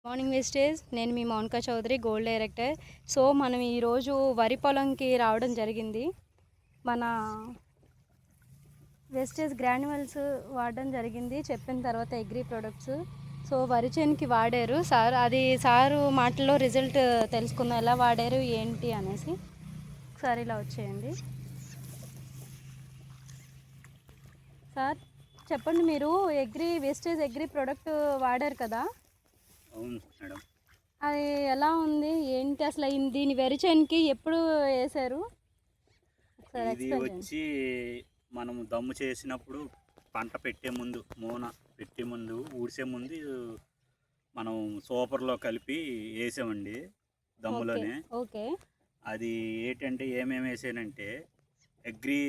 Morning వేస్టేజ్. నేను మీ Mounika Chowdary, gold director. So మనం ఈరోజు వరి పొలంకి రావడం జరిగింది. మన వేస్టేజ్ గ్రాన్యువల్స్ వాడడం జరిగింది చెప్పిన తర్వాత అగ్రి ప్రొడక్ట్స్. సో వరి చేనుకి వాడారు సార్, అది సారు మాటల్లో రిజల్ట్ తెలుసుకుందాం ఎలా వాడారు ఏంటి అనేసి. ఒకసారి ఇలా వచ్చేయండి సార్. చెప్పండి, మీరు వేస్టేజ్ అగ్రి ప్రోడక్ట్ వాడారు కదా? అవును మేడం. అది ఎలా ఉంది ఏంటి అసలు? దీని వరి చేనుకి ఎప్పుడు వేసారు? ఇది వచ్చి మనం దమ్ము చేసినప్పుడు పంట పెట్టే ముందు, మూన పెట్టే ముందు, ఊడ్చే ముందు మనం సూపర్లో కలిపి వేసామండి దమ్ములోనే. ఓకే. అది ఏంటంటే ఏమేమి వేసానంటే agri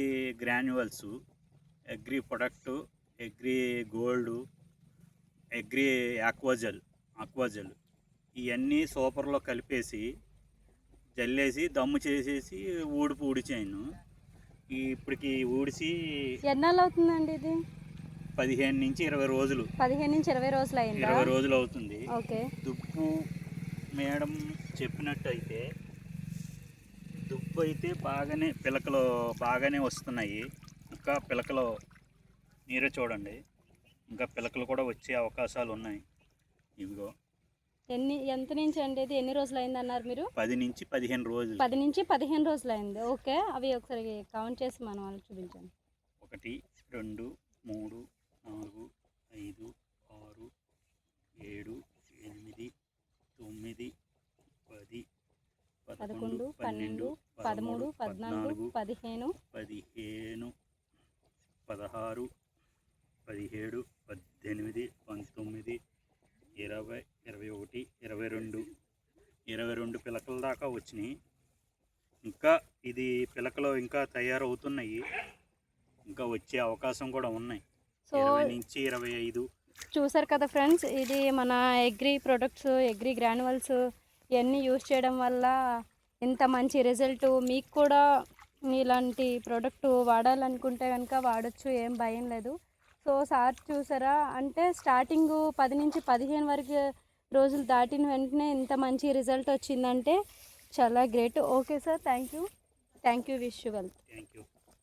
granules, agri product, agri gold, agri ఆక్వాజల్ ఇవన్నీ సూపర్లో కలిపేసి జల్లేసి దమ్ము చేసేసి ఊడిచాను. ఇప్పటికి ఊడిసి ఎన్నాళ్ళు అవుతుందండి ఇది? 15 నుంచి 20 రోజులు. 15 నుంచి 20 రోజులు అయింది. 20 రోజులు అవుతుంది. ఓకే. దుబ్బు మేడం చెప్పినట్టు అయితే దుబ్బు అయితే పిలకలు బాగానే వస్తున్నాయి. ఇంకా పిలకలు మీరే చూడండి, ఇంకా పిలకలు కూడా వచ్చే అవకాశాలు ఉన్నాయి. ఇవిగో ఎంత నుంచి అండి? ఇది ఎన్ని రోజులు అయింది అన్నారు మీరు? 10 నుంచి 15 రోజులు. 10 నుంచి 15 రోజులు అయింది. ఓకే, అవి ఒకసారి కౌంట్ చేసి మనం వాళ్ళకి చూపించండి. 1 2 3 4 5 6 7 8 9 10 11 12 13 14 15 16 17 18 19 20 21 22 పిలకల దాకా వచ్చినాయి. ఇంకా ఇది పిలకలు ఇంకా తయారవుతున్నాయి, ఇంకా వచ్చే అవకాశం కూడా ఉన్నాయి. 20 నుంచి 25. చూసారు కదా ఫ్రెండ్స్, ఇది మన అగ్రి ప్రొడక్ట్స్, అగ్రి గ్రాన్యువల్స్ ఇవన్నీ యూజ్ చేయడం వల్ల ఇంత మంచి రిజల్ట్. మీకు కూడా ఇలాంటి ప్రోడక్ట్ వాడాలనుకుంటే కనుక వాడచ్చు, ఏం భయం లేదు. సో సార్ చూసారా, అంటే స్టార్టింగ్ 10 నుంచి 15 వరకు రోజులు దాటిన వెంటనే ఇంత మంచి రిజల్ట్ వచ్చిందంటే చాలా great. Okay sir, thank you. Wish you wealth. Thank you.